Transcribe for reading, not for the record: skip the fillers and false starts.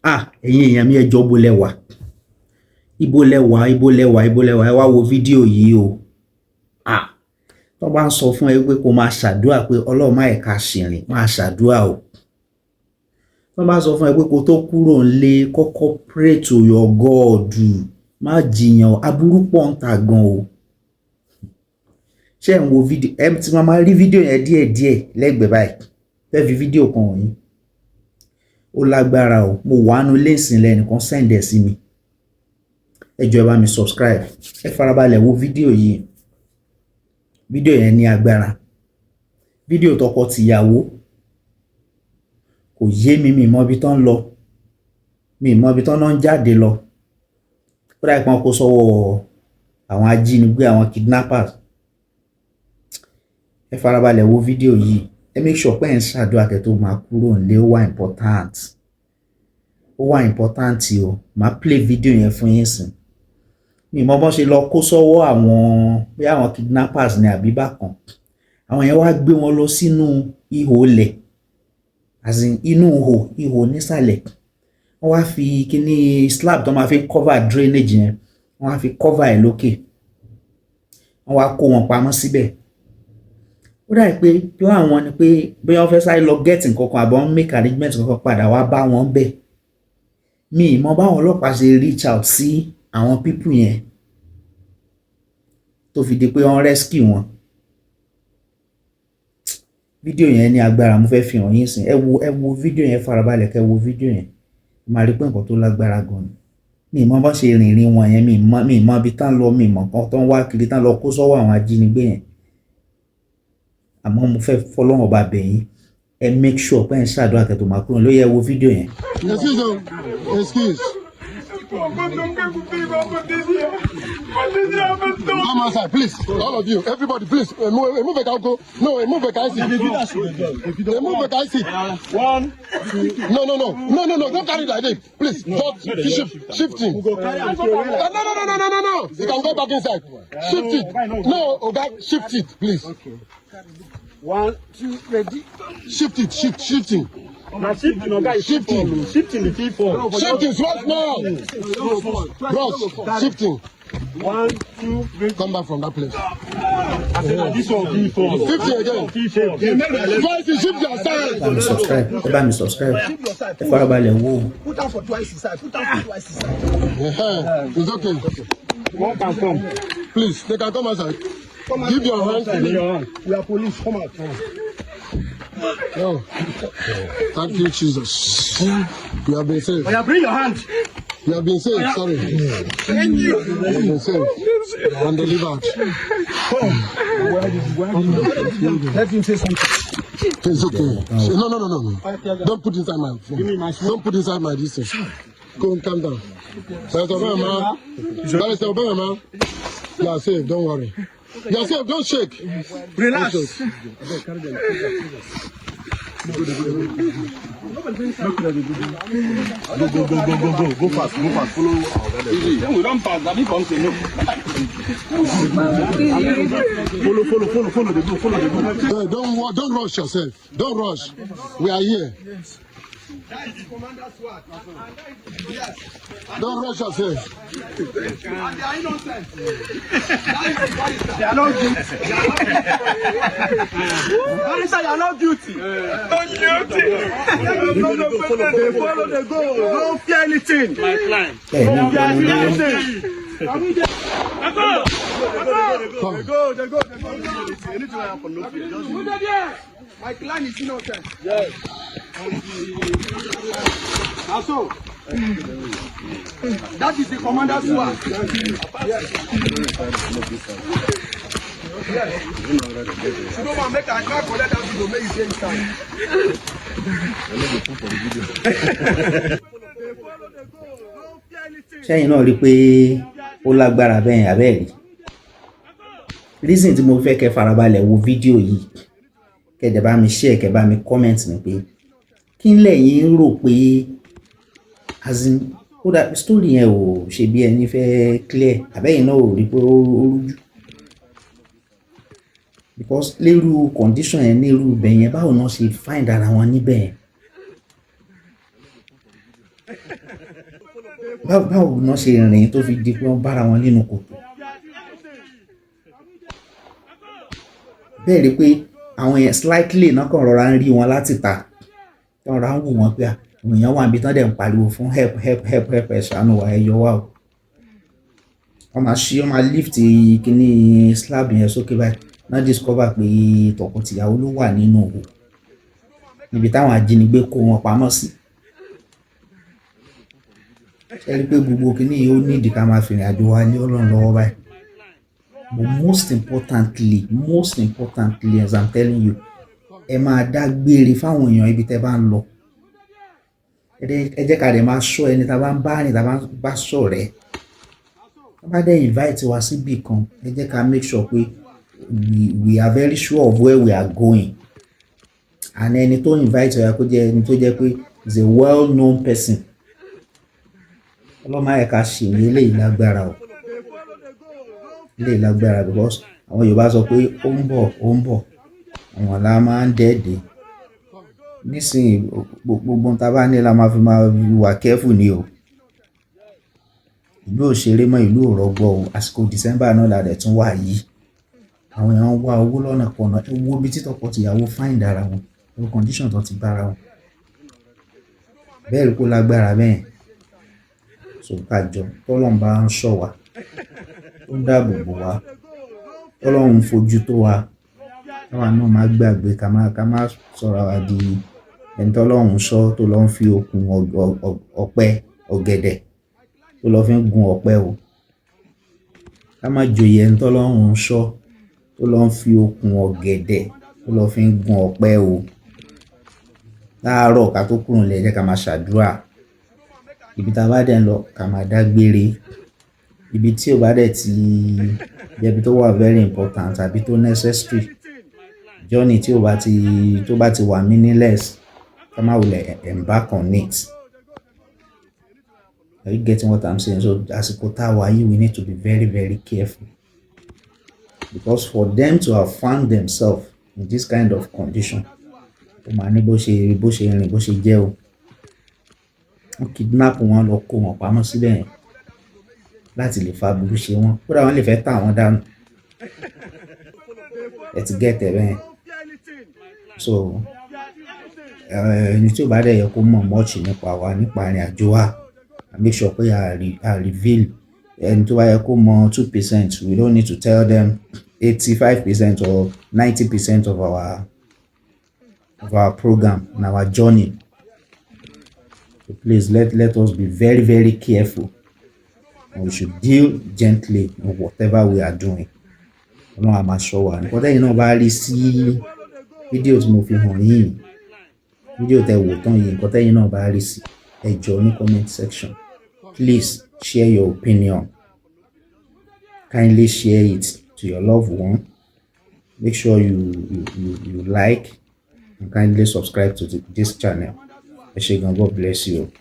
ẹ̀yin èèyàn mi ẹjọ́ bó lẹ́wà ibo lẹ́wà ẹ wá wo fídíò yìí o. Tó bá ń sọ fún ẹ pé kó máa ṣàdúrà pé Ọlọ́run má ẹ̀ka ṣìrìn máa ṣàdúrà o. Tó bá sọ fún ẹ pé kó tó kúrò nílé kọ́kọ́ pray to your God, má jiyàn, aburú pọ̀ ń ta gan o. Ṣé ẹ̀ ń wo fídíò ẹ ti máa rí fídíò yẹn díẹ̀díẹ̀ lẹ́gbẹ̀ẹ́ báyìí fẹ́ fi fídíò kan wọ̀nyí ó lágbára o. Mo wà nínú ilé ìsìn lẹ́nìkan send ẹ̀ sí mi, ẹ jọ̀ọ́ ẹ bá mi subscribe, ẹ farabalẹ̀ wo fídíò yìí. Fídíò yẹn ní agbára, fídíò tọkọ tìyàwó. Kò yé mi, mi mọ ibi tán ń lọ, mi mọ ibi tán náà ń jáde lọ. Ó dà pé wọ́n kó sọ́wọ́ àwọn ajínigbé, àwọn kidnappers. Ẹ farabalẹ̀ wo fídíò yìí, ẹ make sure pé ẹ̀ ń ṣàdúrà kẹ́ tó máa kúrò nílé, ó wà important, ó wà important o. Màá play fídíò yẹn fún yín sìn. Mi mọ bọ́n ṣe lọ kó sọ́wọ́ àwọn bí àwọn kidnappers ní àbí bákan. Àwọn yẹn wá gbé wọn lọ sínú ihò ilẹ̀, as in inú ihò nísàlẹ̀. Wọ́n wá fi kíní slab tó máa fi cover drainage yẹn, wọ́n wá fi cover ẹ̀ lókè. Wọ́n wá kó wọn pamọ́ síbẹ̀. Ó dà pé plan wọn ni pé bóyá wọ́n fẹ́ sáré lọ get nǹkan kan àbí wọ́n make arrangement kankan padà wá bá wọn bẹ̀. Mi mọ báwọn ọlọ́pàá ṣe reach out sí àwọn people yẹn tó fi di pé wọ́n rescue wọn. Fídíò yẹn ní agbára, mo fẹ́ fi hàn yín sìn. Ẹ wo fídíò yẹn farabalẹ̀, kẹ́ wo fídíò yẹn. Máa rí pé nǹkan tó lágbára gan ni. Mi mọ bá ṣe rìnrìn wọn yẹn, mi mọ ibi tán lọ, mi mọ nǹkan tó ń wá kiri tán lọ kó sọ́wọ́ àwọn ajínigbé yẹn. Àmọ́ mo fẹ́ fọlọ́run ọba bẹ̀ yín, ẹ make sure pé ẹ̀ ń ṣàdúrà kẹ́ tó máa kúrò ló yẹ wo fídíò yẹn. Excuse. Come outside, please. All of you, everybody, please. Move a car, go. No, move a car seat. Move a car seat. 1, 2. No. Don't carry it like this. Please, just shift him. No. You can go back inside. Shift it. No, okay, shift it, please. 1, 2, ready. Shifting. Now shifting, okay. Shifting the key form. Shifting, small. Bros, shifting. 1, 2, ready. Come back from that place. I said this one key form. 50 again. Key form. Twice you shift your side. Ẹ bá mi subscribe. Ẹ farabalẹ̀ wo. Put out for twice inside. It's okay. One can come. Please, they can come outside. Give your hand to me. We are police. Come out. Oh, thank you, Jesus. You have been saved. Oh, bring your hand. You have been saved. Sorry. Thank you. You have been saved and delivered. Let him say something. It's okay. No. Don't put inside my phone. Don't put inside my distance. Go and calm down. Barrister Obama. You are safe. Don't worry. You are safe. Don't shake. Relax. Don't shake. Go fast. Follow. Then we don't pass. That come to know. Follow the go. Don't rush yourself. Don't rush. We are here. Don't rush yourself. They are innocent. They are not guilty. Barrister, you are not guilty. Follow the goal. Don't fear anything. My client. Don't fear anything. Go. You need to have for no fear. My client is innocent. Yes. Also, that is the commander's sword. Yes. You don't want to make a car collect that to make you change time. Ṣẹ́yìn náà rí pé ó lágbára bẹ́ẹ̀ abẹ́ẹ̀rí. Reason tí mo fẹ́ kẹ́ farabalẹ̀ wo fídíò yìí, kẹ́ dẹ̀ bá mi share, kẹ́ bá mi comment ni pé kí lẹ̀yin rò pé as in ó dà story yẹn ò ṣe bí ẹni fẹ́ clear àbẹ́yìn náà ò rí pé ó rújú. Because lérú condition yẹn nírú ibẹ̀ yẹn báwo náà ṣe find ara wọn níbẹ̀ yẹn. báwo náà ṣe rìn tó fi di pé wọ́n bára wọn nínú kòtò. bẹ́ẹ̀ rí pé àwọn èèyàn slightly náà kàn rọra ń rí wọn láti ta tí wọ́n rọra ń wò wọ́n pé àwọn èèyàn wà níbi tán dẹ̀ ń pariwo fún help ẹ̀ ṣàánú wa ẹ yọ wá o. wọ́n máa lift kíní slab yẹn sókè báyìí náà discover pé tọkọtìyàwó ló wà nínú òwò níbi táwọn ajínigbé kó wọn pamọ́ sí. ṣe rí pé gbogbo kíní yìí ó nídìí ká máa fìrìn àjò wa ní Ọlọ́run lọ́wọ́ báyìí. But most importantly as I'm telling you, ẹ máa dágbére fáwọn èèyàn ibi tẹ́ bá ń lọ. ẹ jẹ́ ká dẹ̀ máa ṣọ́ ẹni tá a bá ń bá rìn tá a bá ṣọ̀rẹ́. tá a bá dẹ̀ invite wa síbì kan ẹ jẹ́ ká make sure pé we are very sure of where we are going. And ẹni tó invite wa kó jẹ́ ẹni tó jẹ́ pé is a well-known person. ọlọ́mọ ẹ̀ka ṣèwé eléyìí lágbára o. eléyìí lágbára because àwọn Yorùbá sọ pé ó ń bọ̀ àwọn la máa ń dẹ́ẹ̀dẹ́. nísìnyí gbogbo tá a bá ní la máa fi máa wà careful ni o. ìlú òṣèré mọ́ ìlú òrọ́gbọ́ o àsìkò December náà la dẹ̀ tún wà yìí. àwọn èèyàn ń wá owó lọ́nà pọ̀nà owó bí tí tọkọ-tìyàwó find ara wọn owó condition tó ti bára wọn. bẹ́ẹ̀ rí kó lágbára bẹ́ẹ̀ so kájọ tọ́lọ́run bá ń ṣọ́ wa tó ń dáàbò bò wá tọ́lọ́run ń fojú tó wa káwa náà má gbàgbé ká má sọ̀rọ̀ wa di ẹni tọ́lọ́run ṣọ́ tó lọ́ ń fi okùn ọ̀pẹ ọ̀gẹ̀dẹ̀ tó lọ́ fi ń gun ọ̀pẹ o. ká má joyè ẹni tọ́lọ́run ṣọ́ tó lọ́ ń fi okùn ọ̀gẹ̀dẹ̀ tó lọ́ fi ń gun ọ̀pẹ o. láàárọ̀ ká tó kúrò nílé ẹ jẹ́ ká máa ṣàdúrà. ibi tá a bá dẹ̀ ń lọ ká máa dágbére. ibi tí ò bá dẹ̀ ti jẹ́bi tó wà very important àbí tó necessary journey tí tó bá ti wà meaningless ká má wulẹ̀ embark on it. Are you getting what I'm saying? So àsìkò tá a wà yìí we need to be very very careful because for them to have found themselves in this kind of condition ó máa ní bó ṣe rìn bó ṣe jẹ́ o. wọ́n kidnap wọn lọ kó wọn pamọ́ síbẹ̀ yẹn láti lè fa burú ṣe wọn kódà wọ́n lè fẹ́ tà wọ́n dànù. ẹ ti gẹ́tẹ̀ bẹ́ẹ̀. so ẹni tí ò bá dẹ̀ yẹ kó mọ̀ much nípa wa nípa ìrìn àjò wa make sure pé a reveal. ẹni tó bá yẹ kó mọ̀ 2% we don't need to tell them 85% or 90% of our program and our journey. So please let us be very very careful and we should deal gently in whatever we are doing. ọlọ́run a máa ṣọ́ wa nǹkan tẹ́yìn náà bá rí sí fídíò tí mo fi hàn yín fídíò tẹ́ wò tán yìí nǹkan tẹ́yìn náà bá rí sí ẹ jọ̀ọ́ ní comment section please share your opinion. Kindly share it to your loved one. Make sure you like and kindly subscribe to this channel. God bless you.